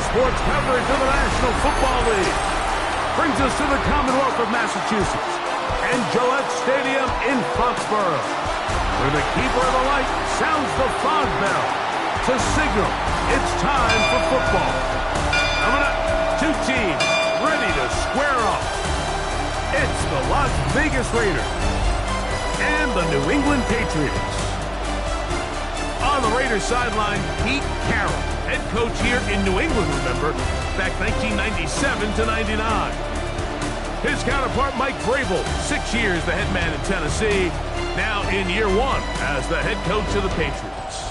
sports coverage of the National Football League brings us to the Commonwealth of Massachusetts and Gillette Stadium in Foxborough, where the keeper of the light sounds the fog bell to signal it's time for football. Coming up, two teams ready to square off. It's the Las Vegas Raiders and the New England Patriots. On the Raiders sideline, Pete Carroll, head coach here in New England, remember, back 1997 to 99. His counterpart, Mike Vrabel, 6 years the head man in Tennessee, now in year one as the head coach of the Patriots.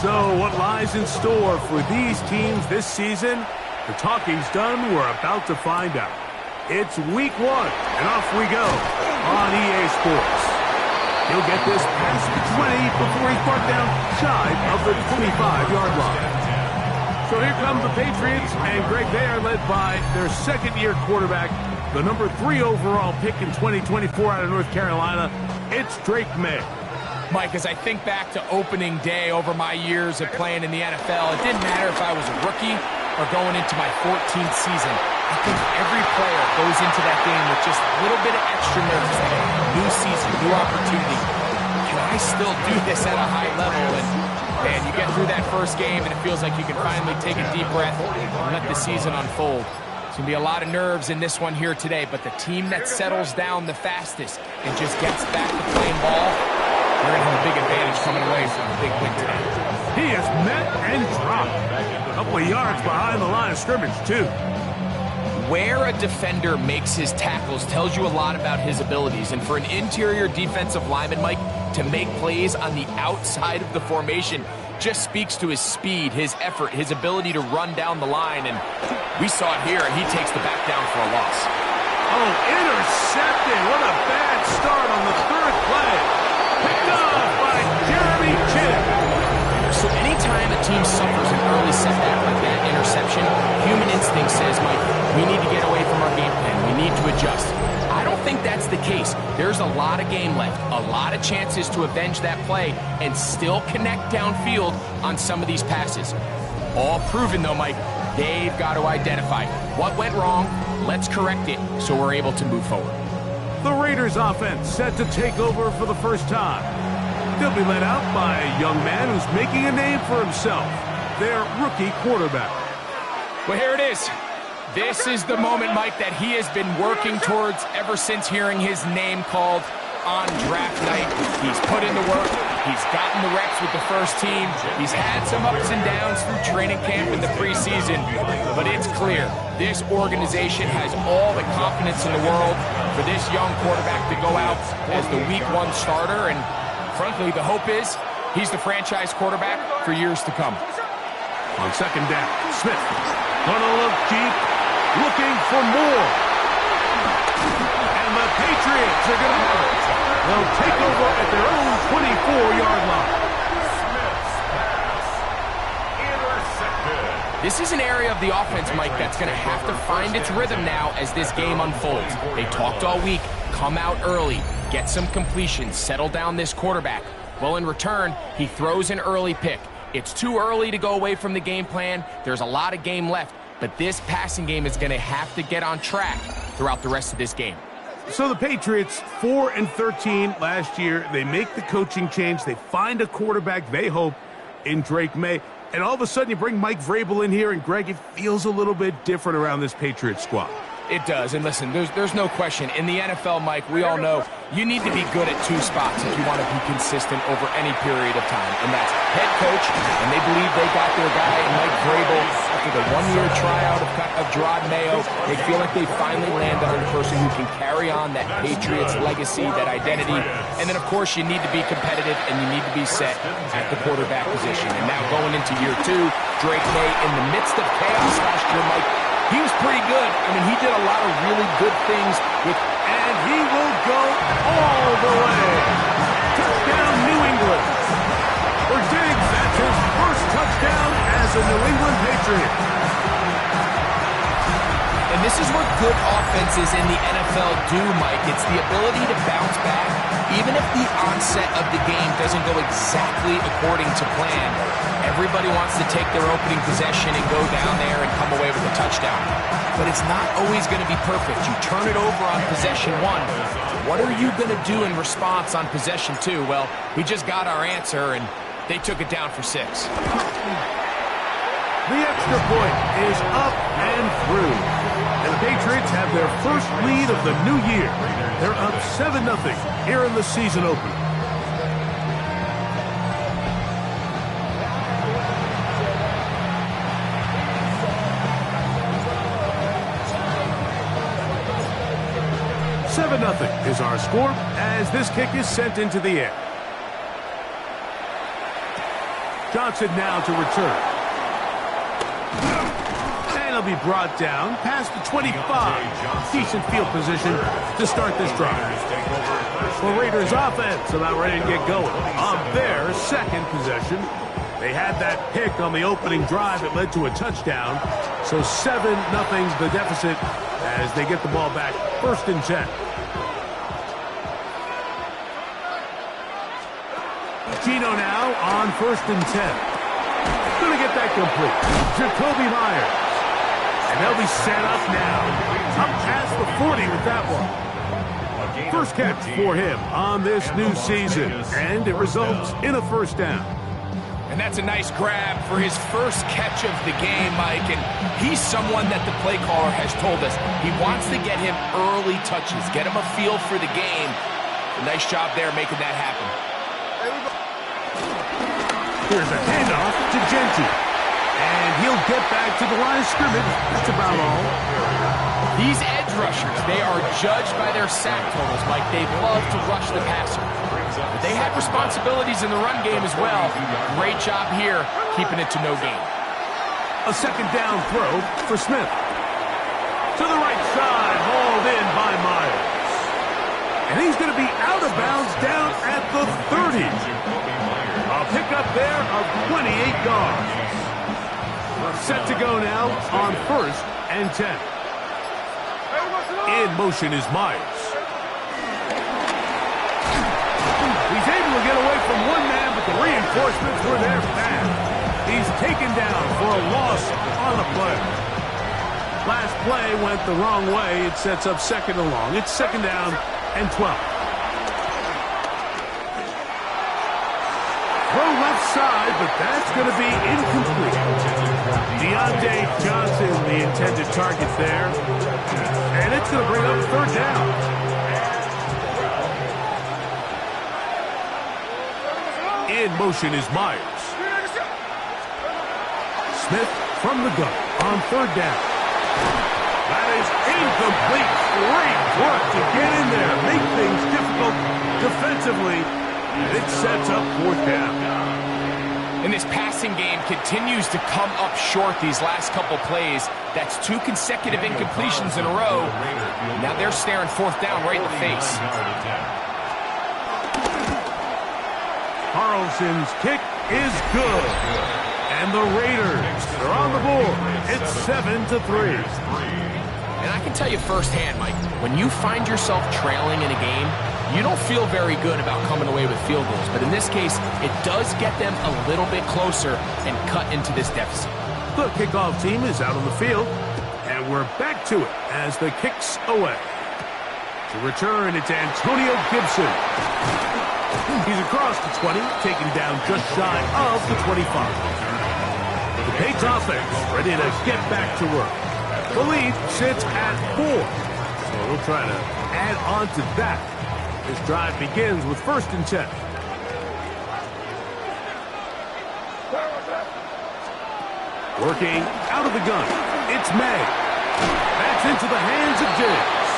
So what lies in store for these teams this season? The talking's done. We're about to find out. It's week one, and off we go on EA Sports. He'll get this past the 20 before he's brought down shy of the 25-yard line. So here come the Patriots, and Greg, they are led by their second-year quarterback, the number 3 overall pick in 2024 out of North Carolina. It's Drake May. Mike, as I think back to opening day over my years of playing in the NFL, it didn't matter if I was a rookie or going into my 14th season. I think every player goes into that game with just a little bit of extra nerves, like a new season, new opportunity. Can I still do this at a high level? And, man, you get through that first game, and it feels like you can finally take a deep breath and let the season unfold. It's going to be a lot of nerves in this one here today, but the team that settles down the fastest and just gets back to playing ball, they're going to have a big advantage coming away from a big win today. He is met and dropped. A couple of yards behind the line of scrimmage, too. Where a defender makes his tackles tells you a lot about his abilities. And for an interior defensive lineman, Mike, to make plays on the outside of the formation just speaks to his speed, his effort, his ability to run down the line. And we saw it here, and he takes the back down for a loss. Oh, intercepted. What a bad start on the third play. Picked off by Jeremy Chinn. So anytime a team suffers an early setback like that interception, human instinct says, Mike, we need to get away from our game plan. We need to adjust. I don't think that's the case. There's a lot of game left, a lot of chances to avenge that play and still connect downfield on some of these passes. All proven, though, Mike, they've got to identify what went wrong, let's correct it so we're able to move forward. The Raiders offense set to take over for the first time. They'll be led out by a young man who's making a name for himself, their rookie quarterback. Well, here it is. This is the moment, Mike, that he has been working towards ever since hearing his name called on draft night. He's put in the work. He's gotten the reps with the first team. He's had some ups and downs through training camp in the preseason. But it's clear, this organization has all the confidence in the world for this young quarterback to go out as the week one starter. And frankly, the hope is he's the franchise quarterback for years to come. On second down, Smith gonna look deep, looking for more. And the Patriots are gonna have it. They'll take over at their own 24-yard line. This is an area of the offense, Mike, that's going to have to find its rhythm now as this game unfolds. They talked all week, come out early, get some completions, settle down this quarterback. Well, in return, he throws an early pick. It's too early to go away from the game plan. There's a lot of game left, but this passing game is going to have to get on track throughout the rest of this game. So the Patriots, 4-13 last year. They make the coaching change. They find a quarterback, they hope, in Drake May. And all of a sudden you bring Mike Vrabel in here, and Greg, it feels a little bit different around this Patriots squad. It does, and listen, there's no question. In the NFL, Mike, we all know you need to be good at two spots if you want to be consistent over any period of time, and that's head coach, and they believe they got their guy, Mike Vrabel, after the one-year tryout of Gerard Mayo. They feel like they finally landed on a person who can carry on that Patriots legacy, that identity, and then, of course, you need to be competitive, and you need to be set at the quarterback position. And now going into year two, Drake May, in the midst of chaos last year, Mike, he was pretty good. I mean, he did a lot of really good things with, and he will go all the way. Touchdown, New England. For Diggs, that's his first touchdown as a New England Patriot. this is what good offenses in the NFL do, Mike. It's the ability to bounce back, even if the onset of the game doesn't go exactly according to plan. Everybody wants to take their opening possession and go down there and come away with a touchdown. But it's not always going to be perfect. You turn it over on possession 1. What are you going to do in response on possession 2? Well, we just got our answer, and they took it down for 6. The extra point is up and through. And the Patriots have their first lead of the new year. They're up 7-0 here in the season opener. Nothing is our score as this kick is sent into the air. Johnson now to return. And he'll be brought down past the 25. Decent field position to start this drive. The Raiders offense about ready to get going on their second possession. They had that pick on the opening drive that led to a touchdown. So 7-0 the deficit as they get the ball back. 1st and 10. Gino now on 1st and 10. Going to get that complete. Jacoby Myers. And they'll be set up now. Up past the 40 with that one. First catch for him on this new season. And it results in a 1st down. And that's a nice grab for his first catch of the game, Mike. And he's someone that the play caller has told us he wants to get him early touches, get him a feel for the game. A nice job there making that happen. Here's a handoff to Genty. And he'll get back to the line of scrimmage. That's about all. These edge rushers, they are judged by their sack totals, Mike. They love to rush the passer. But they have responsibilities in the run game as well. Great job here, keeping it to no gain. A 2nd down throw for Smith. To the right side, hauled in by Myers. And he's going to be out of bounds down at the 30. A pickup there of 28 yards. Set to go now on 1st and 10. In motion is Myers. He's able to get away from one man, but the reinforcements were there fast. He's taken down for a loss on the play. Last play went the wrong way. It sets up 2nd and long. It's 2nd down and 12. Throw left side, but that's going to be incomplete. Deontay Johnson, the intended target there. And it's going to bring up 3rd down. In motion is Myers. Smith from the gun on 3rd down. That is incomplete. Great work to get in there. Make things difficult defensively. And it sets up 4th down. And this passing game continues to come up short these last couple plays. That's 2 consecutive incompletions in a row. Now they're staring 4th down right in the face. Carlson's kick is good. And the Raiders are on the board. It's 7-3. And I can tell you firsthand, Mike, when you find yourself trailing in a game, you don't feel very good about coming away with field goals. But in this case, it does get them a little bit closer and cut into this deficit. The kickoff team is out on the field, and we're back to it as the kick's away. To return, it's Antonio Gibson. He's across the 20, taken down just shy of the 25. The Patriots offense ready to get back to work. The lead sits at 4, so we'll try to add on to that. This drive begins with 1st and 10. Working out of the gun, it's May. That's into the hands of Diggs.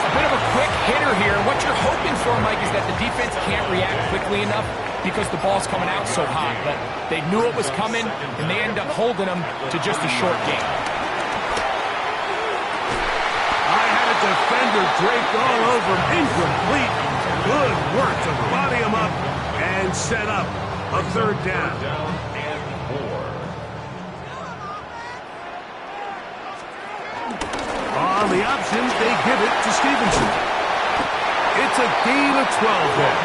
A bit of a quick hitter here. What you're hoping for, Mike, is that the defense can't react quickly enough because the ball's coming out so hot. But they knew it was coming, and they end up holding them to just a short game. Defender draped all over him. Incomplete. Good work to body him up and set up a 3rd down. the options, they give it to Stevenson. It's a gain of 12 there.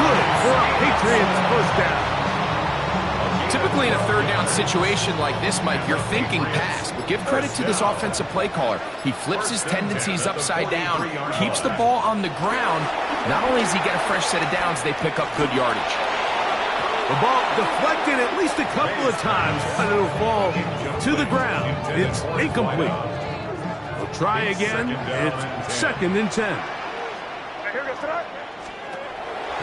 Good for a Patriots first down. Typically in a third down situation like this, Mike, you're thinking pass, but give credit to this offensive play caller. He flips his tendencies upside down, keeps the ball on the ground. Not only does he get a fresh set of downs, they pick up good yardage. The ball deflected at least a couple of times, but it'll fall to the ground. It's incomplete. We'll try again. It's 2nd and 10.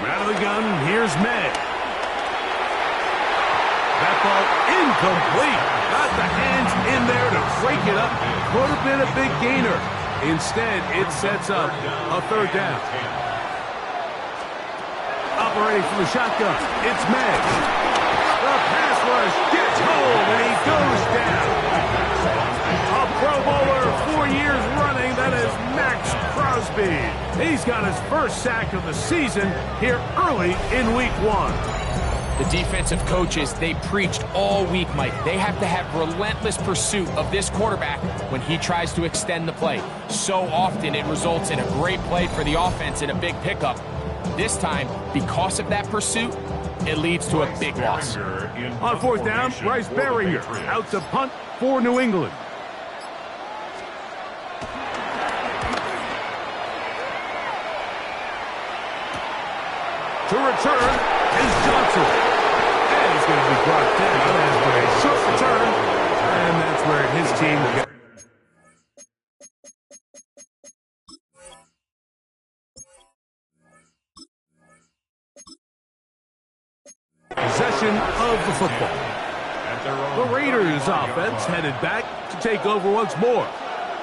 Out of the gun, here's May. That ball incomplete. Got the hands in there to break it up. Could have been a big gainer. Instead, it sets up a 3rd down. Operating from the shotgun, it's May. The pass rush gets home, and he goes down. A Pro Bowler 4 years running, that is Max Crosby. He's got his first sack of the season here early in week 1. The defensive coaches, they preached all week, Mike. They have to have relentless pursuit of this quarterback when he tries to extend the play. So often it results in a great play for the offense and a big pickup. This time, because of that pursuit, it leads to a big loss. On 4th down, Bryce Baringer out to punt for New England. To return is Johnson. And he's going to be brought down after a short return. And that's where his team will get. Possession of the football. The Raiders offense headed back to take over once more.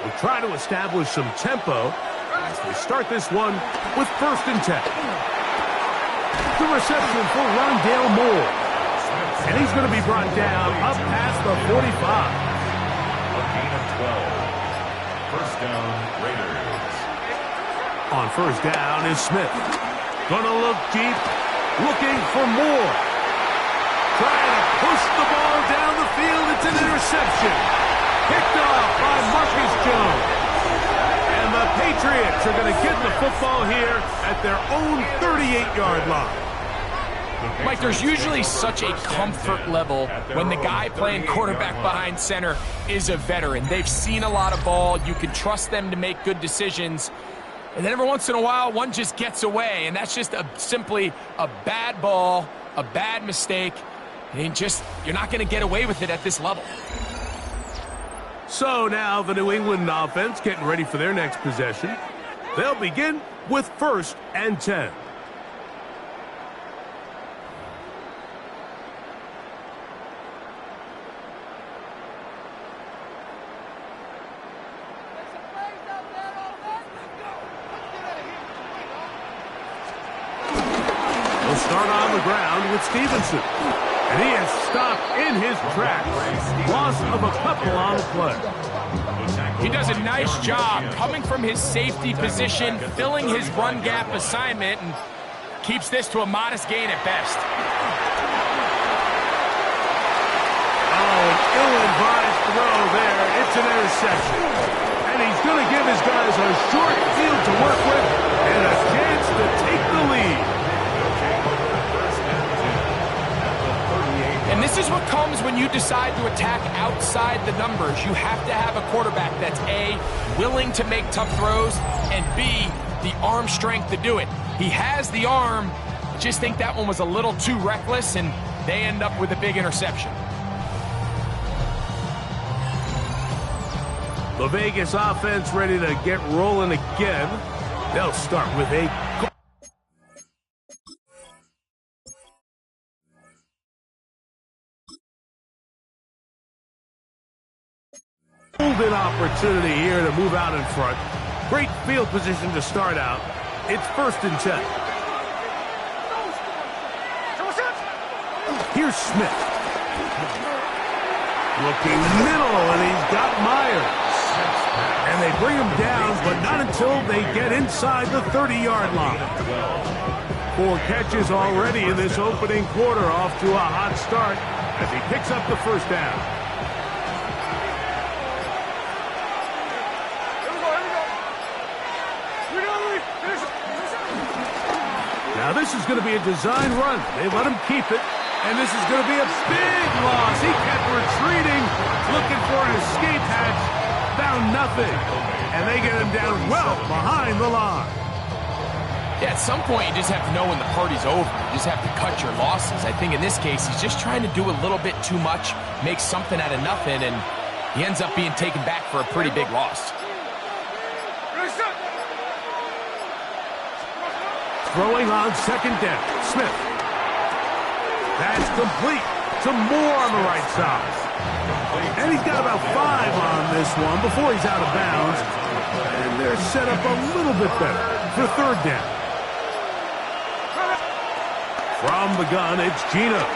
We'll try to establish some tempo as they start this one with 1st and 10. The reception for Rondale Moore. And he's going to be brought down up past the 45. A gain of 12. First down, Raiders. On 1st down is Smith. Gonna look deep, looking for Moore. Trying to push the ball down the field. It's an interception. Picked off by Marcus Jones. And the Patriots are going to get the football here at their own 38-yard line. Mike, there's usually such a comfort level when the guy playing quarterback behind center is a veteran. They've seen a lot of ball. You can trust them to make good decisions. And then every once in a while, one just gets away. And that's just simply a bad ball, a bad mistake. And you're not going to get away with it at this level. So now the New England offense getting ready for their next possession. They'll begin with 1st and 10. They'll start on the ground with Stevenson. And he is stopped in his tracks. Loss of a couple on the play. He does a nice job coming from his safety position, filling his run gap assignment, and keeps this to a modest gain at best. Oh, an ill-advised throw there. It's an interception. And he's going to give his guys a short field to work with and a chance to take the lead. And this is what comes when you decide to attack outside the numbers. You have to have a quarterback that's A, willing to make tough throws, and B, the arm strength to do it. He has the arm. I just think that one was a little too reckless, and they end up with a big interception. The Vegas offense ready to get rolling again. They'll start with a golden opportunity here to move out in front. Great field position to start out. It's 1st and 10. Here's Smith. Looking middle, and he's got Myers. And they bring him down, but not until they get inside the 30-yard line. 4 catches already in this opening quarter, off to a hot start as he picks up the 1st down. Now this is going to be a design run. They let him keep it, and this is going to be a big loss. He kept retreating, looking for an escape hatch, found nothing, and they get him down well behind the line. Yeah, at some point you just have to know when the party's over. You just have to cut your losses. I think in this case he's just trying to do a little bit too much, make something out of nothing, and he ends up being taken back for a pretty big loss. Throwing on second down, Smith. That's complete. Some more on the right side. And he's got about 5 on this one before he's out of bounds. And they're set up a little bit better for third down. From the gun, it's Gino.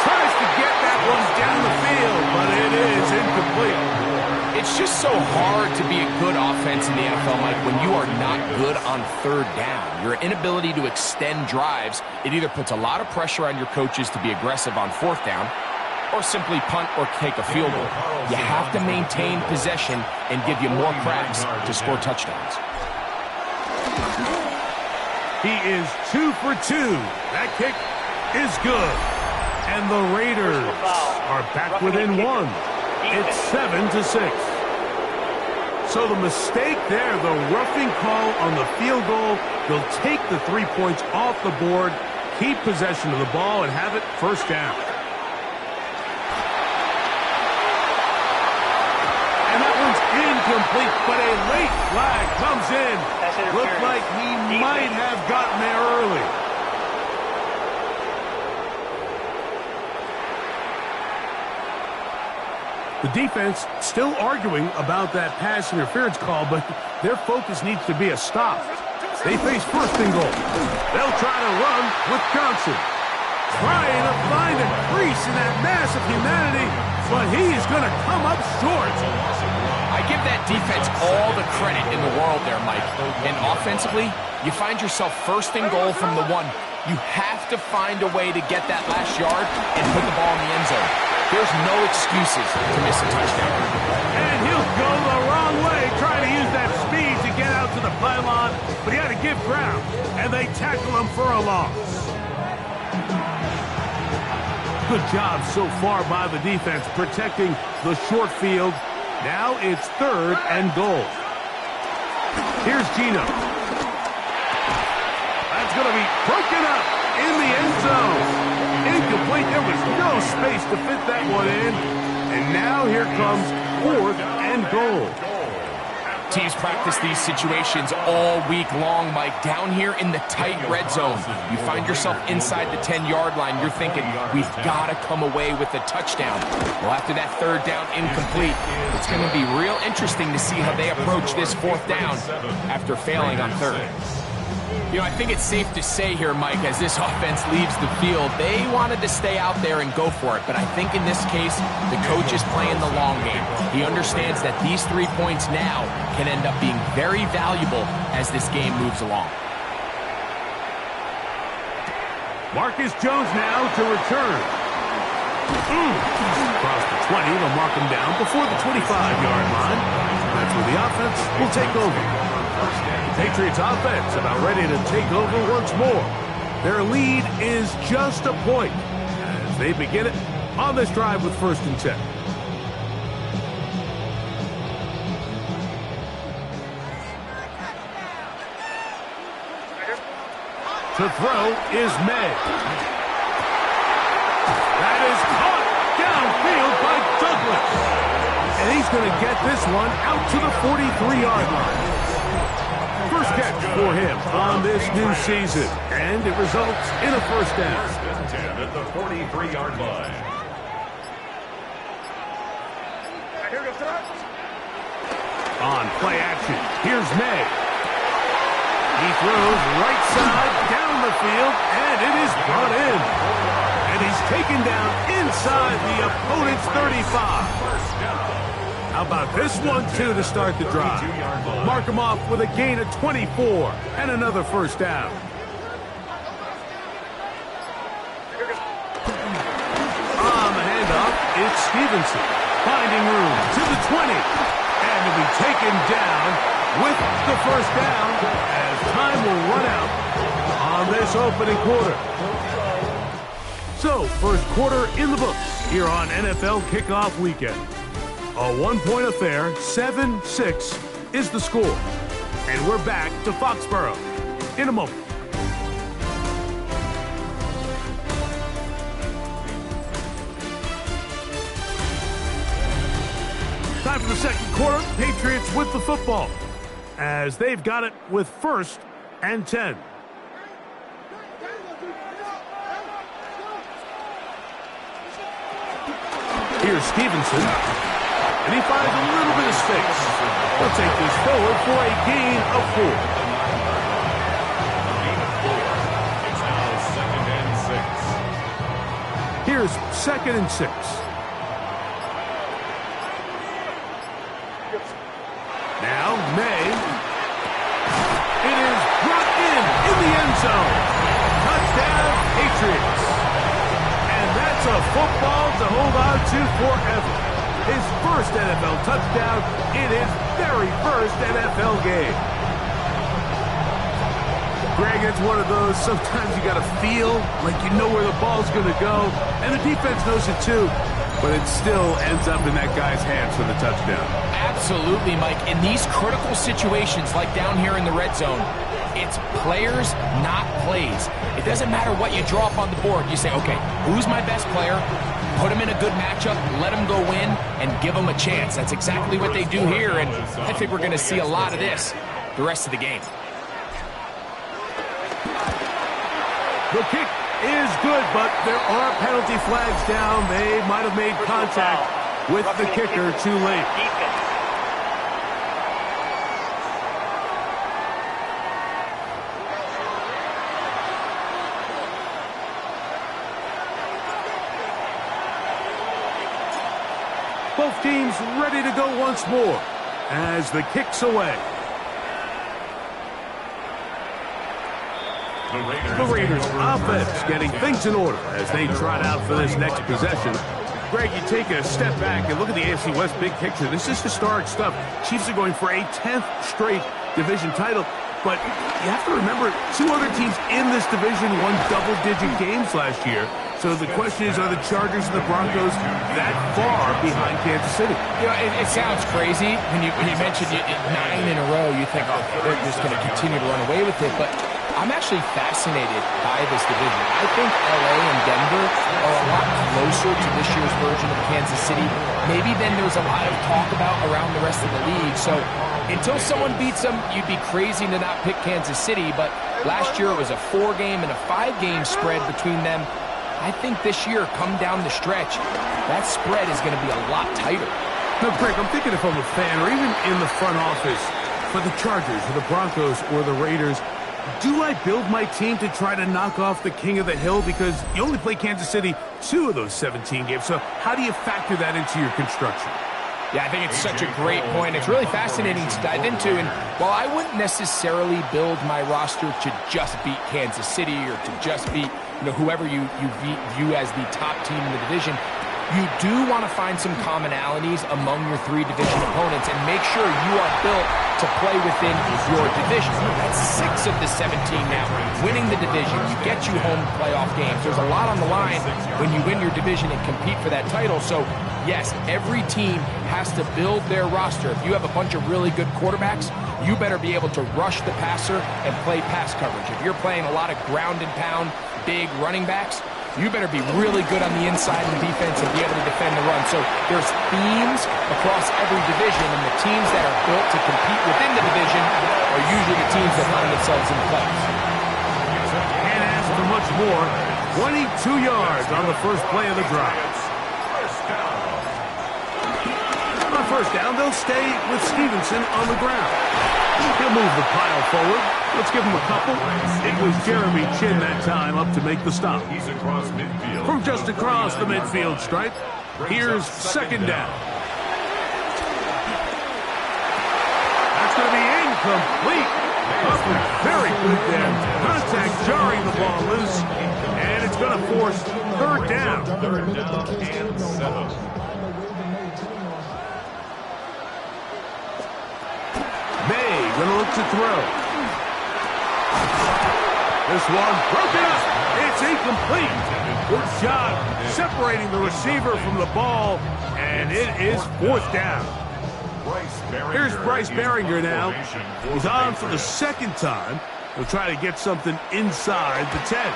Tries to get that one down the field, but it is incomplete. It's just so hard to be a good offense in the NFL, Mike, when you are not good on third down. Your inability to extend drives, it either puts a lot of pressure on your coaches to be aggressive on fourth down or simply punt or take a field goal. You have to maintain possession and give you more cracks to score touchdowns. He is 2 for 2. That kick is good. And the Raiders are back within 1. It's 7-6. So the mistake there, the roughing call on the field goal, they'll take the 3 points off the board, keep possession of the ball, and have it first down. And that one's incomplete, but a late flag comes in. Looked like he might have gotten there early. The defense still arguing about that pass interference call, but their focus needs to be a stop. They face first and goal. They'll try to run with Johnson. Trying to find a crease in that mass of humanity, but he's going to come up short. I give that defense all the credit in the world there, Mike. And offensively, you find yourself first and goal from the 1. You have to find a way to get that last yard and put the ball in the end zone. There's no excuses to miss a touchdown. And he'll go the wrong way, trying to use that speed to get out to the pylon, but he had to give ground, and they tackle him for a loss. Good job so far by the defense protecting the short field. Now it's third and goal. Here's Gino. That's going to be broken up in the end zone. Incomplete. There was no space to fit that one in. And now here comes fourth and goal. Teams practice these situations all week long, Mike. Down here in the tight red zone, you find yourself inside the 10-yard line. You're thinking, we've got to come away with a touchdown. Well, after that third down incomplete, it's going to be real interesting to see how they approach this fourth down after failing on third. You know, I think it's safe to say here, Mike, as this offense leaves the field, they wanted to stay out there and go for it. But I think in this case, the coach is playing the long game. He understands that these 3 points now can end up being very valuable as this game moves along. Marcus Jones now to return. Across the 20, they'll mark him down before the 25-yard line. That's where the offense will take over. Patriots offense about ready to take over once more. Their lead is just a point as they begin it on this drive with first and 10. To throw is May. That is caught downfield by Douglas. And he's going to get this one out to the 43-yard line. First catch for him on this new season, and it results in a first down. 10 at the 43-yard line. On play action, here's May. He throws right side down the field, and it is brought in. And he's taken down inside the opponent's 35. How about this one, too, to start the drive? Mark him off with a gain of 24 and another first down. On the handoff, it's Stevenson. Finding room to the 20. And to be taken down with the first down as time will run out on this opening quarter. So, first quarter in the books here on NFL Kickoff Weekend. A one-point affair, 7-6 is the score. And we're back to Foxborough in a moment. Time for the second quarter. Patriots with the football as they've got it with 1st and 10. Here's Stevenson, and he finds a little bit of space. He'll take this forward for a gain of 4. It's now 2nd and 6. Here's 2nd and 6. Now, May. It is brought in the end zone. Touchdown, Patriots. And that's a football to hold on to forever. His first NFL touchdown in his very first NFL game. Greg, it's one of those, sometimes you got to feel like you know where the ball's going to go, and the defense knows it too, but it still ends up in that guy's hands for the touchdown. Absolutely, Mike. In these critical situations, like down here in the red zone, it's players, not plays. It doesn't matter what you draw up on the board. You say, okay, who's my best player? Put him in a good matchup, let him go win, and give him a chance. That's exactly what they do here, and I think we're going to see a lot of this the rest of the game. The kick is good, but there are penalty flags down. They might have made contact with the kicker too late. Both teams ready to go once more as the kick's away. The Raiders offense getting things in order as they trot out for this next possession. Greg, you take a step back and look at the AFC West big picture. This is historic stuff. Chiefs are going for a 10th straight division title. But you have to remember, 2 other teams in this division won double-digit games last year. So the question is, are the Chargers and the Broncos that far behind Kansas City? You know, it sounds crazy. When you mentioned 9 in a row, you think, oh, they're just going to continue to run away with it. But I'm actually fascinated by this division. I think LA and Denver are a lot closer to this year's version of Kansas City, maybe than there's a lot of talk about around the rest of the league. So until someone beats them, you'd be crazy to not pick Kansas City. But last year it was a 4-game and a 5-game spread between them. I think this year, come down the stretch, that spread is going to be a lot tighter. No, Greg, I'm thinking if I'm a fan or even in the front office for the Chargers or the Broncos or the Raiders, do I build my team to try to knock off the king of the hill? Because you only play Kansas City 2 of those 17 games. So how do you factor that into your construction? Yeah, I think it's such a great point. It's really fascinating to dive into. And while I wouldn't necessarily build my roster to just beat Kansas City or to just beat whoever you view as the top team in the division, you do want to find some commonalities among your 3 division opponents and make sure you are built to play within your division. That's 6 of the 17 now. Winning the division, you get you home playoff games. There's a lot on the line when you win your division and compete for that title. So, yes, every team has to build their roster. If you have a bunch of really good quarterbacks, you better be able to rush the passer and play pass coverage. If you're playing a lot of ground and pound, big running backs, you better be really good on the inside in defense and be able to defend the run. So there's themes across every division, and the teams that are built to compete within the division are usually the teams that find themselves in the playoffs. Can't ask for much more. 22 yards on the first play of the drive. On first down, they'll stay with Stevenson on the ground. He'll move the pile forward. Let's give him a couple. It was Jeremy Chin that time up to make the stop. He's across midfield. From just across the midfield stripe, here's second down. That's going to be incomplete. Very good there. Contact jarring the ball loose, and it's going to force third down. Third down and 7. May gonna look to throw. This one broken up. It's incomplete. Good shot separating the receiver from the ball, and it is 4th down. Here's Bryce Baringer now. He's on for the 2nd time. He'll try to get something inside the 10.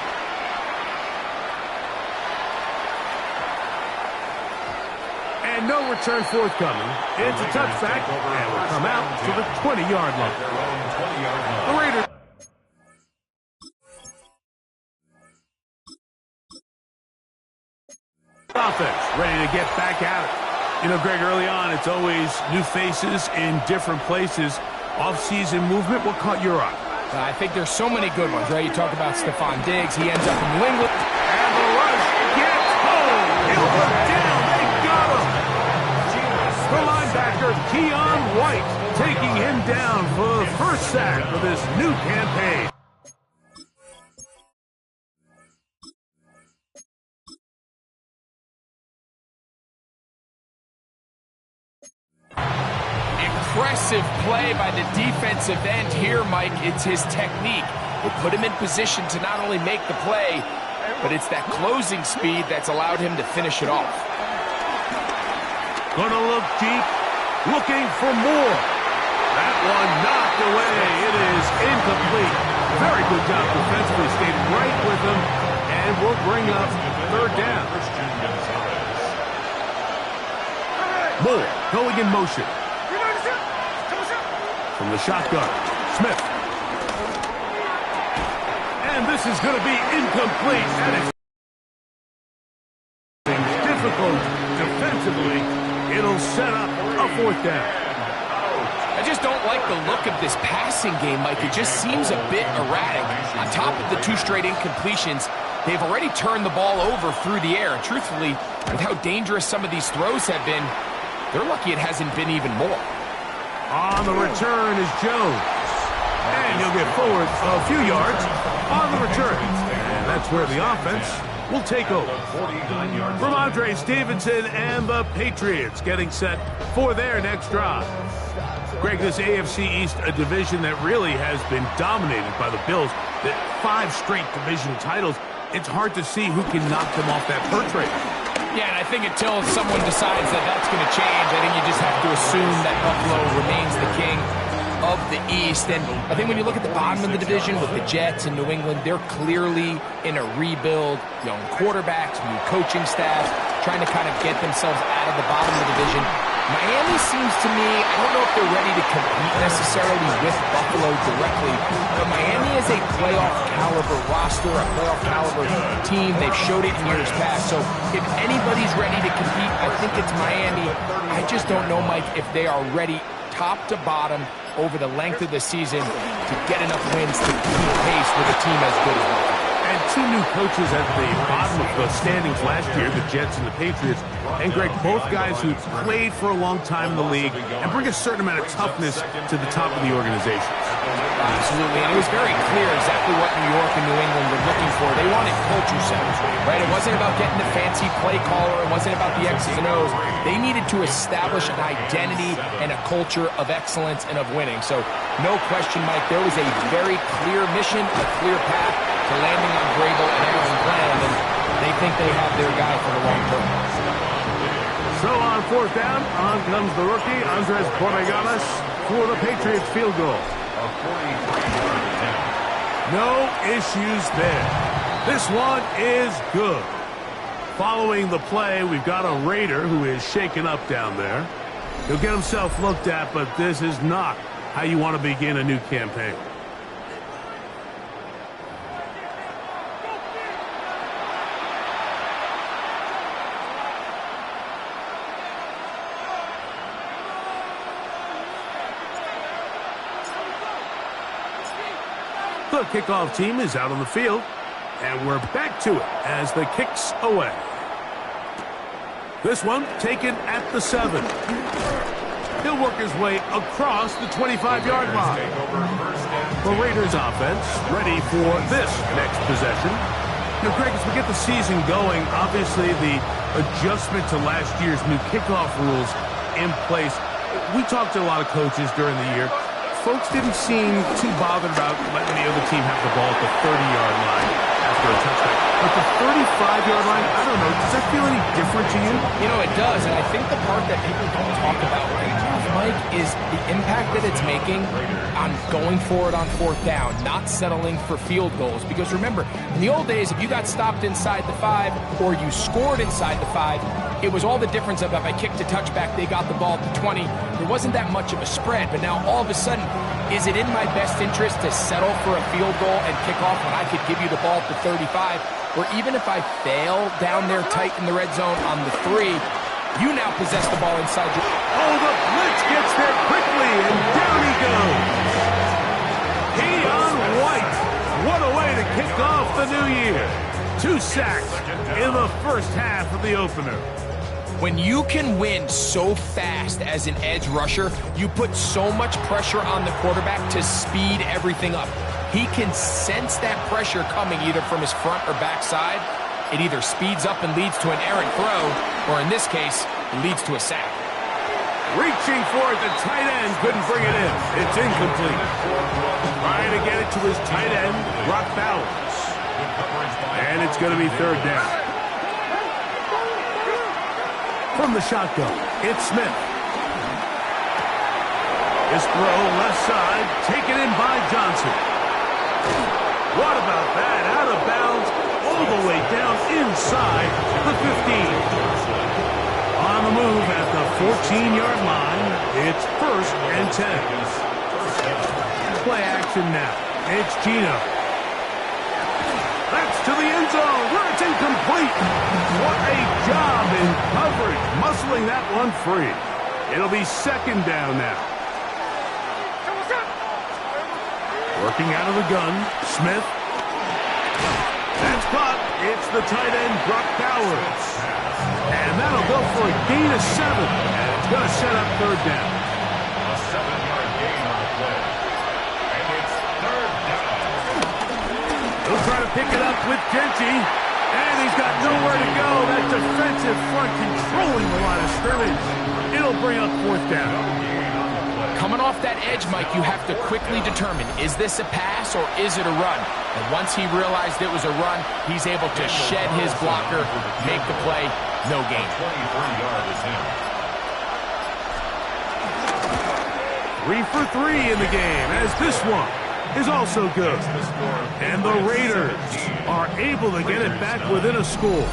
And no return forthcoming. It's a touchback, and will come out to the 20-yard line. The Raiders. Offense ready to get back at it. You know, Greg, early on, it's always new faces in different places. Off-season movement, what caught your eye? I think there's so many good ones, right? You talk about Stephon Diggs. He ends up in New England. And the rush gets home. He'll look down. They got him. The linebacker, Keon White, taking him down for the first sack of this new campaign. Impressive play by the defensive end here, Mike. It's his technique. It put him in position to not only make the play, but it's that closing speed that's allowed him to finish it off. Gonna look deep, looking for more. That one knocked away. It is incomplete. Very good job defensively. Stayed right with him, and will bring up 3rd down. Moore going in motion. From the shotgun, Smith. And this is going to be incomplete. And it's difficult defensively. It'll set up a 4th down. I just don't like the look of this passing game, Mike. It just seems a bit erratic. On top of the 2 straight incompletions, they've already turned the ball over through the air. And truthfully, with how dangerous some of these throws have been, they're lucky it hasn't been even more. On the return is Jones. And he'll get forward a few yards on the return. And that's where the offense will take over. Ramondre Stevenson and the Patriots getting set for their next drive. Greg, this AFC East, a division that really has been dominated by the Bills. The 5 straight division titles. It's hard to see who can knock them off that perch rate. Yeah, and I think until someone decides that that's going to change, I think you just have to assume that Buffalo remains the king of the East. And I think when you look at the bottom of the division with the Jets and New England, they're clearly in a rebuild. Young quarterbacks, new coaching staffs, trying to kind of get themselves out of the bottom of the division. Miami seems to me, I don't know if they're ready to compete necessarily with Buffalo directly, but Miami is a playoff caliber roster, a playoff caliber team. They've showed it in years past. So if anybody's ready to compete, I think it's Miami. I just don't know, Mike, if they are ready top to bottom over the length of the season to get enough wins to keep pace with a team as good as Buffalo. And 2 new coaches at the bottom of the standings last year, the Jets and the Patriots. And, Greg, both guys who played for a long time in the league and bring a certain amount of toughness to the top of the organization. Absolutely, and it was very clear exactly what New York and New England were looking for. They wanted culture centers, right? It wasn't about getting the fancy play caller. It wasn't about the X's and O's. They needed to establish an identity and a culture of excellence and of winning. So, no question, Mike, there was a very clear mission, a clear path to landing on Grable and Aaron Glenn, and they think they have their guy for the long term. So on 4th down, on comes the rookie, Andres Borregalas, for the Patriots field goal. No issues there. This one is good. Following the play, we've got a Raider who is shaken up down there. He'll get himself looked at, but this is not how you want to begin a new campaign. The kickoff team is out on the field, and we're back to it as the kick's away. This one taken at the 7. He'll work his way across the 25-yard line. The Raiders offense ready for this next possession. Now, Greg, as we get the season going, obviously the adjustment to last year's new kickoff rules in place. We talked to a lot of coaches during the year. folks didn't seem too bothered about letting the other team have the ball at the 30-yard line after a touchdown. But the 35-yard line, I don't know, does that feel any different to you? You know, it does, and I think the part that people don't talk about right now, Mike, is the impact that it's making on going for it on fourth down, not settling for field goals. Because remember, in the old days, if you got stopped inside the 5 or you scored inside the 5, it was all the difference of if I kicked a touchback, they got the ball at the 20. There wasn't that much of a spread, but now all of a sudden, is it in my best interest to settle for a field goal and kick off when I could give you the ball at the 35? Or even if I fail down there tight in the red zone on the 3, you now possess the ball inside your... Oh, the blitz gets there quickly, and down he goes. Keon White. What a way to kick off the new year. 2 sacks in the first half of the opener. When you can win so fast as an edge rusher, you put so much pressure on the quarterback to speed everything up. He can sense that pressure coming either from his front or back side. It either speeds up and leads to an errant throw, or in this case, it leads to a sack. Reaching for it, the tight end couldn't bring it in. It's incomplete. Trying to get it to his tight end, Brock Bowers. And it's going to be third down. From the shotgun, it's Smith. His throw left side, taken in by Johnson. What about that? Out of bounds, all the way down inside the 15. On the move at the 14-yard line, it's 1st and 10. Play action now. It's Gino. That's to the end zone where it's incomplete. What a job in coverage, muscling that one free. It'll be 2nd down now. Working out of the gun, Smith. That's caught. It's the tight end, Brock Bowers. And that'll go for a gain of 7. And it's going to set up 3rd down. A 7-yard gain on the play. And it's 3rd down. He'll try to pick it up with Genty. And he's got nowhere to go. That defensive front controlling the line of scrimmage. It'll bring up 4th down. Coming off that edge, Mike, you have to quickly determine, is this a pass or is it a run? And once he realized it was a run, he's able to shed his blocker, make the play, no gain. 23-yard attempt. 3 for 3 in the game, as this one is also good. And the Raiders are able to get it back within a score.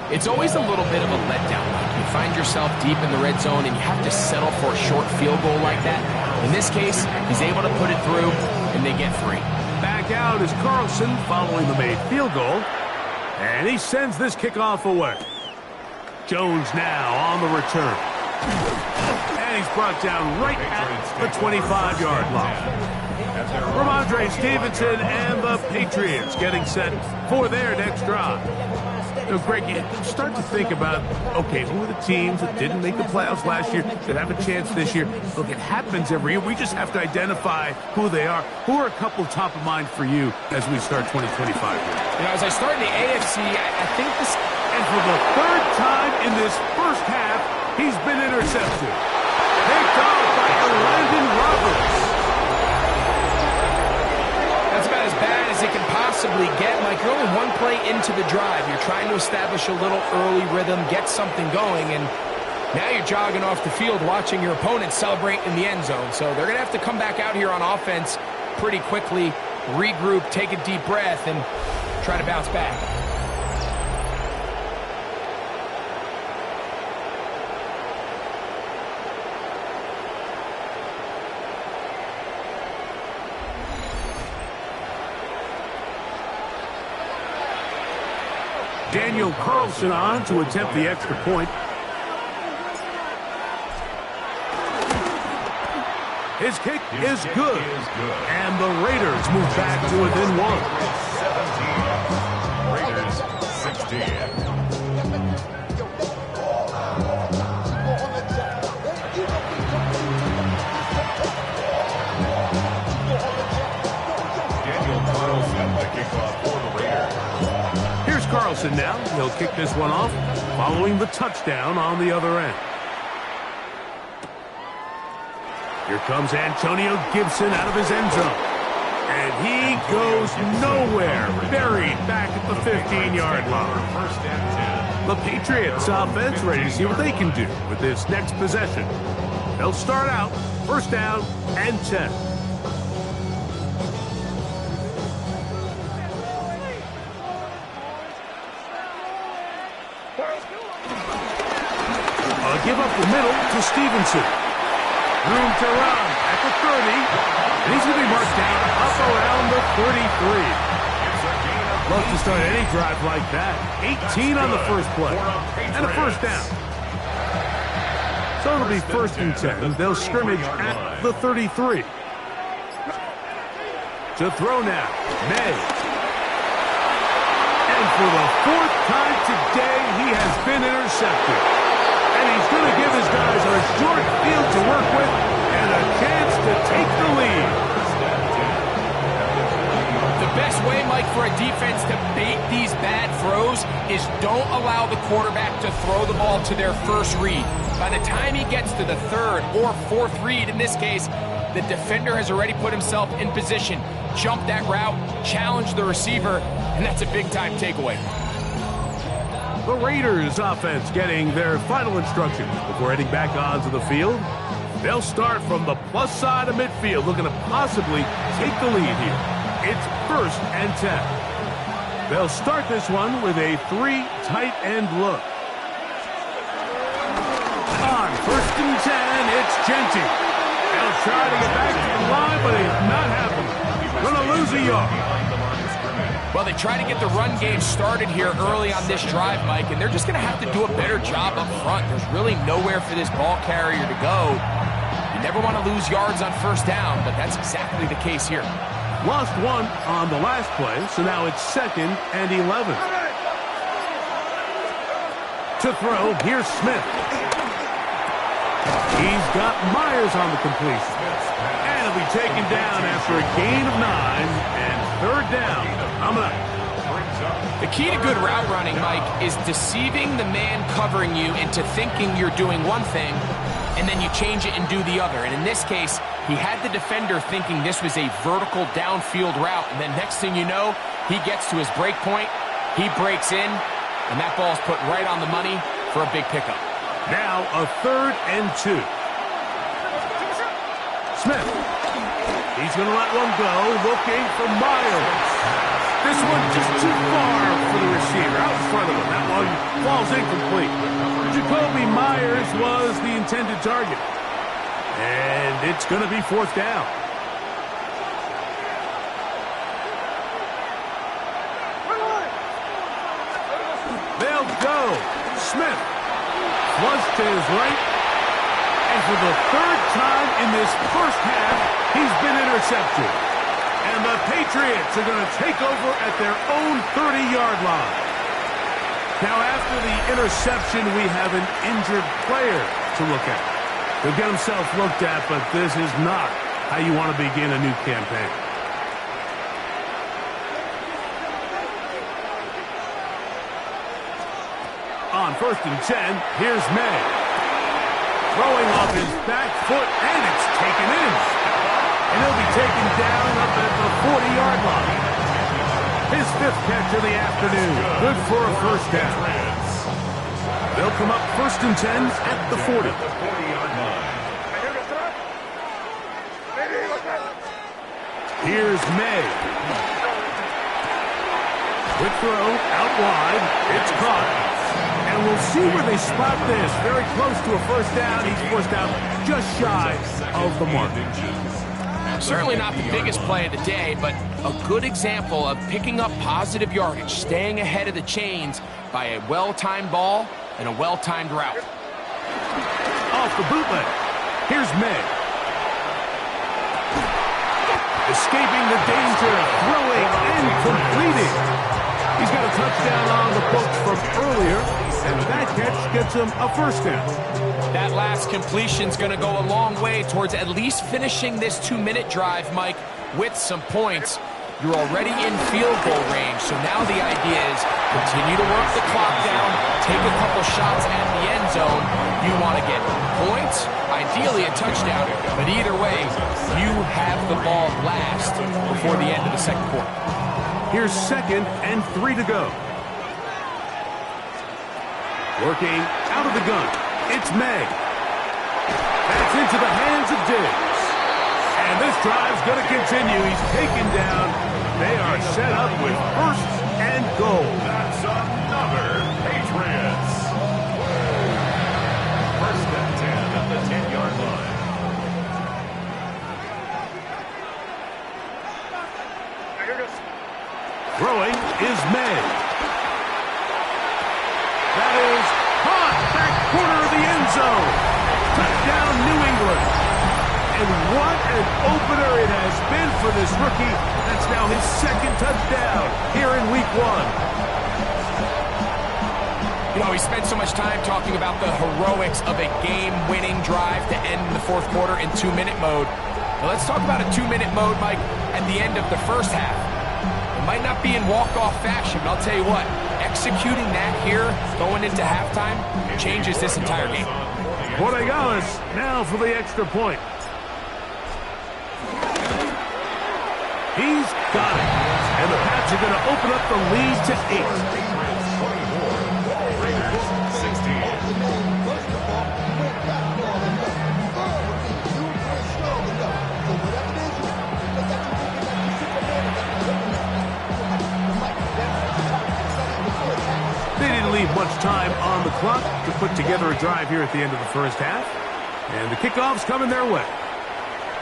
It's always a little bit of a letdown. You find yourself deep in the red zone and you have to settle for a short field goal like that. In this case, he's able to put it through, and they get 3. Back out is Carlson following the made field goal. And he sends this kickoff away. Jones now on the return. And he's brought down right at the 25-yard line. Ramondre Stevenson and the Patriots getting set for their next drive. You know, Greg, you start to think about, okay, who are the teams that didn't make the playoffs last year that have a chance this year? Look, it happens every year. We just have to identify who they are. Who are a couple top of mind for you as we start 2025 here? You know, as I start in the AFC, I think this... And for the 3rd time in this first half, he's been intercepted. Picked off by Landon Roberts. That's about as bad as it can possibly get. Mike, you're only 1 play into the drive. You're trying to establish a little early rhythm, get something going, and now you're jogging off the field watching your opponent celebrate in the end zone. So they're going to have to come back out here on offense pretty quickly, regroup, take a deep breath, and try to bounce back. Daniel Carlson on to attempt the extra point. His kick is good. And the Raiders move back to within 1. 17. Raiders 16. Daniel Carlson, the kickoff for the Raiders. Carlson now. He'll kick this one off following the touchdown on the other end. Here comes Antonio Gibson out of his end zone. And he goes nowhere, buried back at the 15-yard line. First and 10. The Patriots offense ready to see what they can do with this next possession. They'll start out first down and 10. A give up the middle to Stevenson. Room to run at the 30. And he's going to be marked down up around the 33. Love to start any drive like that. 18 on the first play. And a first down. So it'll be first and 10. They'll scrimmage at the 33. To throw now, May. And for the fourth time today, he has been intercepted. And he's going to give his guys a short field to work with and a chance to take the lead. The best way, Mike, for a defense to bait these bad throws is don't allow the quarterback to throw the ball to their first read. By the time he gets to the third or fourth read, in this case, the defender has already put himself in position, jump that route, challenge the receiver, and that's a big-time takeaway. The Raiders offense getting their final instructions before heading back onto the field. They'll start from the plus side of midfield, looking to possibly take the lead here. It's first and 10. They'll start this one with a 3 tight end look. On first and 10, it's Genty. They'll try to get back to the line, but it's not happening. Going to lose a yard. Well, they try to get the run game started here early on this drive, Mike, and they're just going to have to do a better job up front. There's really nowhere for this ball carrier to go. You never want to lose yards on first down, but that's exactly the case here. Lost one on the last play, so now it's second and 11. To throw, here's Smith. He's got Myers on the completion. And he'll be taken down after a gain of 9 and third down. Coming up. The key to good route running, Mike, is deceiving the man covering you into thinking you're doing one thing, and then you change it and do the other. And in this case, he had the defender thinking this was a vertical downfield route, and then next thing you know, he gets to his break point, he breaks in, and that ball's put right on the money for a big pickup. Now a third and 2. Smith. He's going to let one go, looking for Myers. This one just too far for the receiver, out in front of him. That one falls incomplete. Jacoby Myers was the intended target. And it's going to be fourth down. They'll go. Smith. Flush to his right. And for the third time in this first half, he's been intercepted. And the Patriots are going to take over at their own 30-yard line. Now, after the interception, we have an injured player to look at. He'll get himself looked at, but this is not how you want to begin a new campaign. On first and 10, here's May. Throwing off his back foot, and it's taken in. And he'll be taken down up at the 40-yard line. His fifth catch of the afternoon. Good for a first down. They'll come up first and 10 at the 40. Here's May. Quick throw, out wide. It's caught. And we'll see where they spot this. Very close to a first down. He's forced out just shy of the mark. Certainly not the biggest play of the day, but a good example of picking up positive yardage, staying ahead of the chains by a well-timed ball and a well-timed route. Off the bootleg. Here's May. Escaping the danger, throwing and completing. He's got a touchdown on the books from earlier, and that catch gets him a first down. That last completion's going to go a long way towards at least finishing this 2-minute drive, Mike, with some points. You're already in field goal range, so now the idea is continue to work the clock down, take a couple shots at the end zone. You want to get points, ideally a touchdown. But either way, you have the ball last before the end of the second quarter. Here's 2nd and 3 to go. Working out of the gun. It's May. That's into the hands of Diggs. And this drive's going to continue. He's taken down. They are set up with 1st and goal. That's another Patriots. 1st and 10 at the 10-yard line. Throwing is May. That is caught back corner of the end zone. Touchdown, New England. And what an opener it has been for this rookie. That's now his 2nd touchdown here in Week 1. You know, we spent so much time talking about the heroics of a game-winning drive to end the 4th quarter in 2-minute mode. Now let's talk about a 2-minute mode, Mike, at the end of the 1st half. It might not be in walk-off fashion, but I'll tell you what, executing that here, going into halftime, changes this entire game. Borregales now for the extra point. He's got it. And the Pats are going to open up the lead to 8. Raiders 16. They didn't leave much time on the clock to put together a drive here at the end of the 1st half. And the kickoff's coming their way.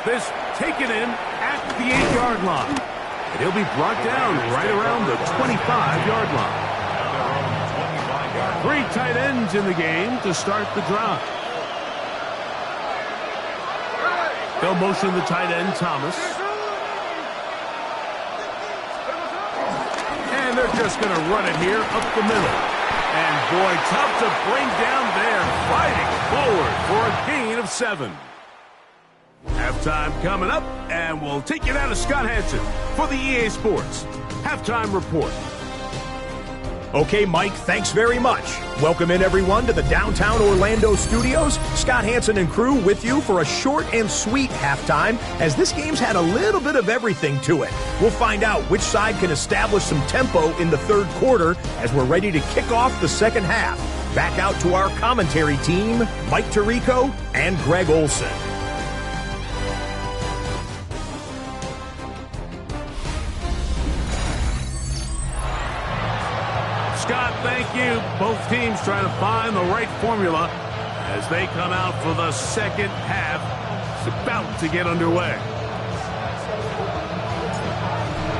This taken in at the 8-yard line. And he'll be brought down right around the 25-yard line. 3 tight ends in the game to start the drive. They'll motion the tight end, Thomas. And they're just going to run it here up the middle. And boy, tough to bring down there, fighting forward for a gain of 7. Halftime coming up, and we'll take you down to Scott Hanson for the EA Sports Halftime Report. Okay, Mike, thanks very much. Welcome in, everyone, to the downtown Orlando studios. Scott Hanson and crew with you for a short and sweet halftime, as this game's had a little bit of everything to it. We'll find out which side can establish some tempo in the 3rd quarter as we're ready to kick off the 2nd half. Back out to our commentary team, Mike Tirico and Greg Olson. Scott, thank you. Both teams trying to find the right formula as they come out for the 2nd half. It's about to get underway.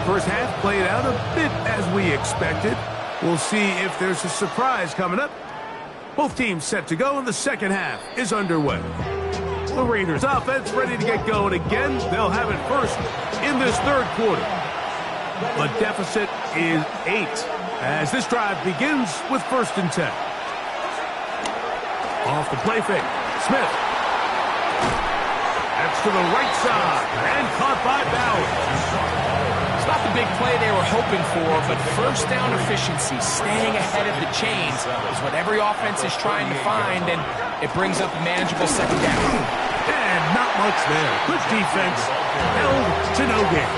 1st half played out a bit as we expected. We'll see if there's a surprise coming up. Both teams set to go, and the 2nd half is underway. The Raiders offense ready to get going again. They'll have it first in this 3rd quarter. The deficit is 8 as this drive begins with 1st and 10. Off the play fake. Smith. That's to the right side and caught by Bowers. It's not the big play they were hoping for, but 1st down efficiency, staying ahead of the chains, is what every offense is trying to find, and it brings up a manageable 2nd down. And not much there. Good defense. Held to no gain.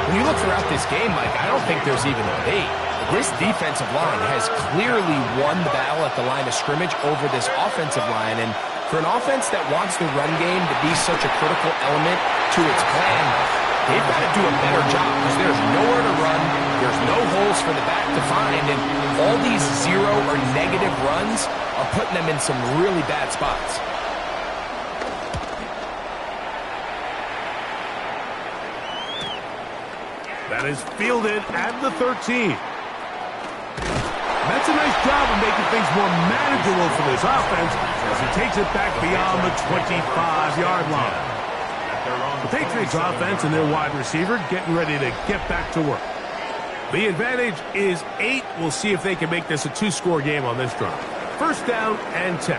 When you look throughout this game, Mike, I don't think there's even a debate. This defensive line has clearly won the battle at the line of scrimmage over this offensive line, and for an offense that wants the run game to be such a critical element to its plan, they've got to do a better job because there's nowhere to run, there's no holes for the back to find, and all these 0 or negative runs are putting them in some really bad spots. That is fielded at the 13. That's a nice job of making things more manageable for this offense as he takes it back beyond the 25-yard line. The Patriots offense and their wide receiver getting ready to get back to work. The advantage is 8. We'll see if they can make this a 2-score game on this drive. 1st down and 10.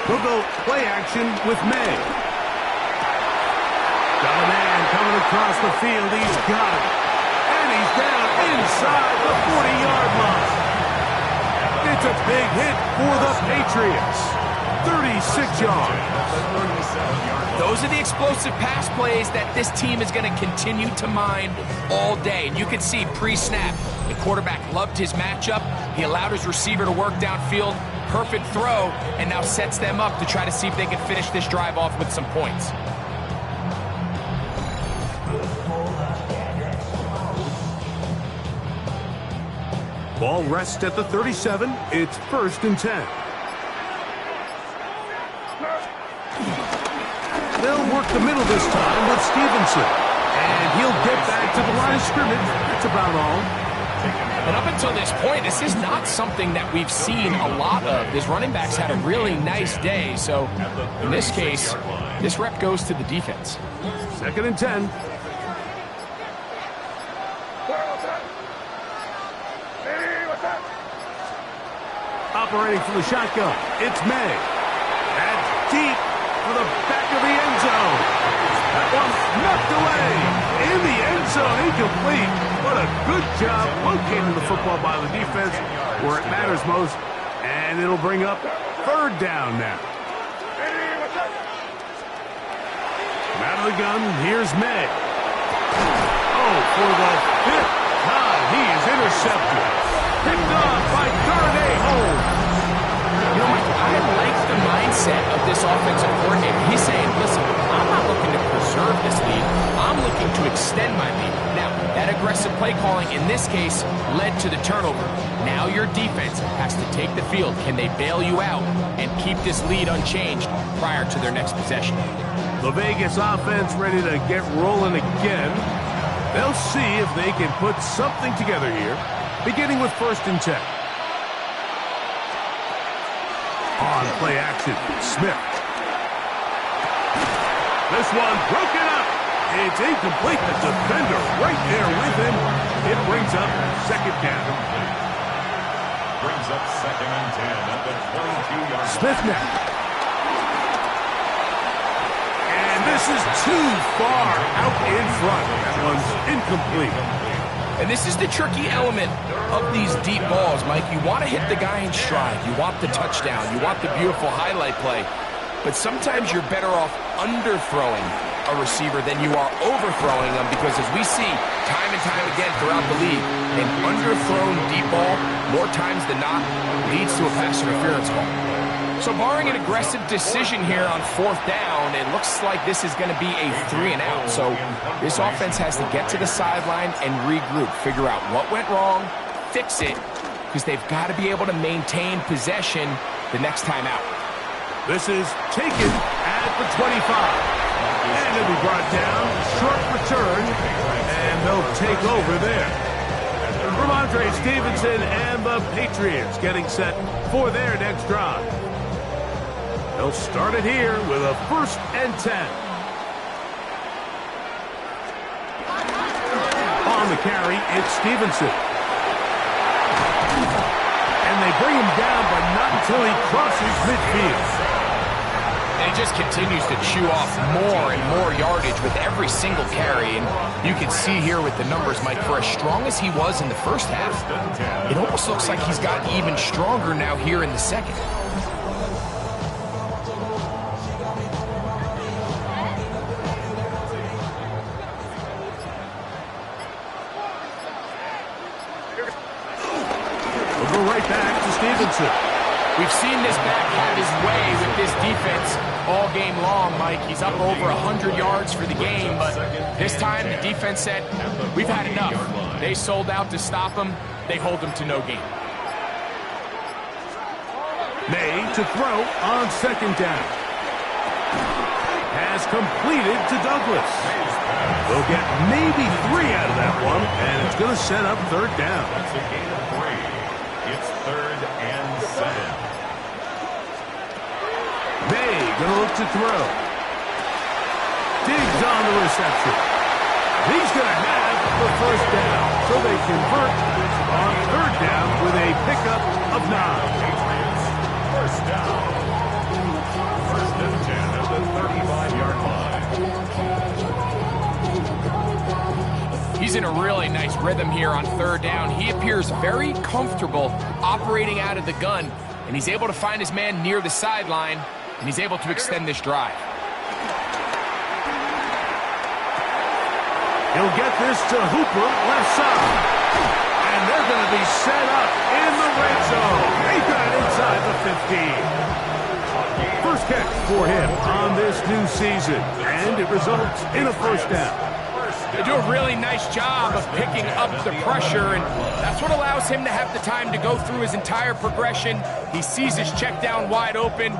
We'll go play action with May. Got a man coming across the field. He's got it. And And he's down inside the 40-yard line. It's a big hit for the Patriots. 36 yards. Those are the explosive pass plays that this team is going to continue to mine all day. And you can see pre-snap, the quarterback loved his matchup. He allowed his receiver to work downfield. Perfect throw, and now sets them up to try to see if they can finish this drive off with some points. Ball rests at the 37. It's 1st and 10. They'll work the middle this time with Stevenson. And he'll get back to the line of scrimmage. That's about all. And up until this point, this is not something that we've seen a lot of. His running backs had a really nice day. So in this case, this rep goes to the defense. 2nd and 10. Operating from the shotgun, it's May. That's deep for the back of the end zone. That one's knocked away. In the end zone, incomplete. What a good job locating the football by the defense where it matters most. And it'll bring up 3rd down now. Out of the gun, here's May. Oh, for the 5th time, he is intercepted. Picked off by Darnay Holmes. You know, Mike, I like the mindset of this offensive coordinator. He's saying, listen, I'm not looking to preserve this lead. I'm looking to extend my lead. Now, that aggressive play calling in this case led to the turnover. Now your defense has to take the field. Can they bail you out and keep this lead unchanged prior to their next possession? The Vegas offense ready to get rolling again. They'll see if they can put something together here, beginning with 1st and 10. On play action, Smith. This one broken up. It's incomplete. The defender right there with him. It brings up 2nd down. Brings up 2nd and 10 at the 22-yard line. Smith now. And this is too far out in front. That one's incomplete. And this is the tricky element of these deep balls, Mike. You want to hit the guy in stride. You want the touchdown. You want the beautiful highlight play. But sometimes you're better off underthrowing a receiver than you are overthrowing them, because as we see time and time again throughout the league, an underthrown deep ball, more times than not, leads to a pass interference call. So barring an aggressive decision here on 4th down, it looks like this is going to be a 3 and out. So this offense has to get to the sideline and regroup, figure out what went wrong, fix it, because they've got to be able to maintain possession the next time out. This is taken at the 25. And it'll be brought down, short return, and they'll take over there. Ramondre Stevenson and the Patriots getting set for their next drive. They'll start it here with a 1st and 10. On the carry, it's Stevenson. And they bring him down, but not until he crosses midfield. And he just continues to chew off more and more yardage with every single carry. And you can see here with the numbers, Mike, for as strong as he was in the first half, it almost looks like he's gotten even stronger now here in the second. We'll go right back to Stevenson. We've seen this back have his way with this defense all game long, Mike. He's up over 100 yards for the game, but this time the defense said, we've had enough. They sold out to stop him. They hold him to no gain. May to throw on 2nd down. Pass completed to Douglas. They'll get maybe 3 out of that one, and it's going to set up 3rd down. That's a gain of 3. It's 3rd and 7. May going to look to throw. Diggs on the reception. He's going to have the 1st down, so they convert on 3rd down with a pickup of 9. Patriots, 1st down. 1st and 10 at the 35-yard line. He's in a really nice rhythm here on third down. He appears very comfortable operating out of the gun, and he's able to find his man near the sideline, and he's able to extend this drive. He'll get this to Hooper, left side. And they're going to be set up in the red zone. They got inside the 15. First catch for him on this new season, and it results in a first down. They do a really nice job of picking up the pressure, and that's what allows him to have the time to go through his entire progression. He sees his check down wide open,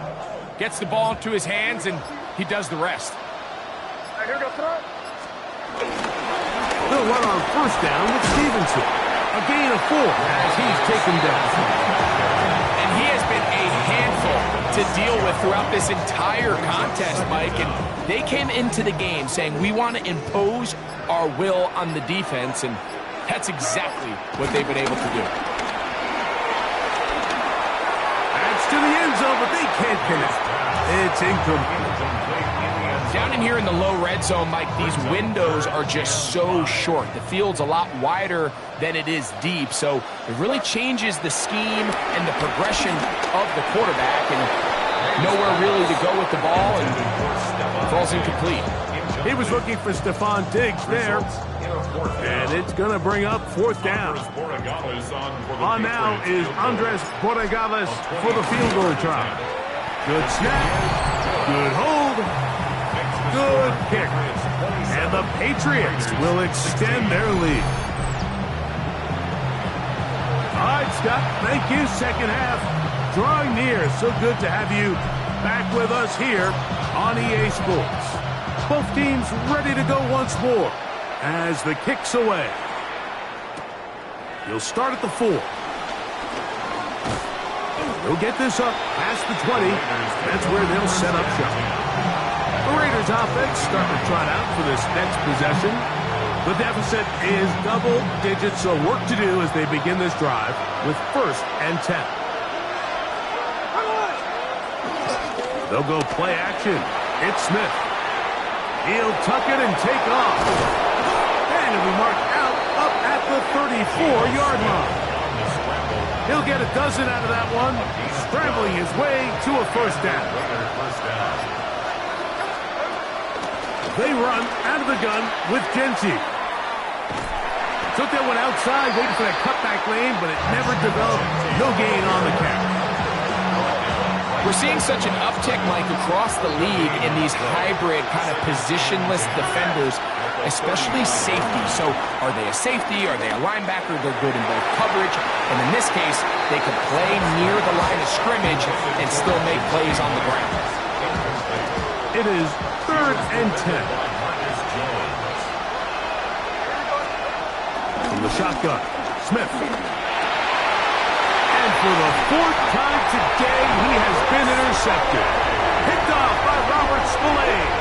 gets the ball into his hands, and he does the rest. They'll run on first down with Stevenson. A gain of 4 as he's taken down. And he has been a handful to deal with throughout this entire contest, Mike. And they came into the game saying, we want to impose our will on the defense, and that's exactly what they've been able to do. That's to the end zone, but they can't connect. It's incomplete. Down in here in the low red zone, Mike, these windows are just so short. The field's a lot wider than it is deep, so it really changes the scheme and the progression of the quarterback, and nowhere really to go with the ball, and falls incomplete. He was looking for Stephon Diggs there, and it's going to bring up fourth down. On now is Andres Borregales for the field goal try. Good snap, good hold. Good kick. And the Patriots will extend their lead. All right, Scott, thank you. Second half drawing near. So good to have you back with us here on EA Sports. Both teams ready to go once more as the kick's away. He'll start at the 4. He'll get this up past the 20. That's where they'll set up shop. The Raiders offense starting to trot out for this next possession. The deficit is double digits, so work to do as they begin this drive with 1st and 10. They'll go play action. It's Smith. He'll tuck it and take off. And he'll be marked out up at the 34-yard line. He'll get a dozen out of that one, scrambling his way to a first down. They run out of the gun with Genty. Took that one outside, waiting for that cutback lane, but it never developed. No gain on the carry. We're seeing such an uptick, Mike, across the league in these hybrid kind of positionless defenders, especially safety. So are they a safety? Are they a linebacker? They're good in both coverage. And in this case, they can play near the line of scrimmage and still make plays on the ground. It is 3rd and 10. From the shotgun, Smith. And for the 4th time today, he has been intercepted. Picked off by Robert Spillane.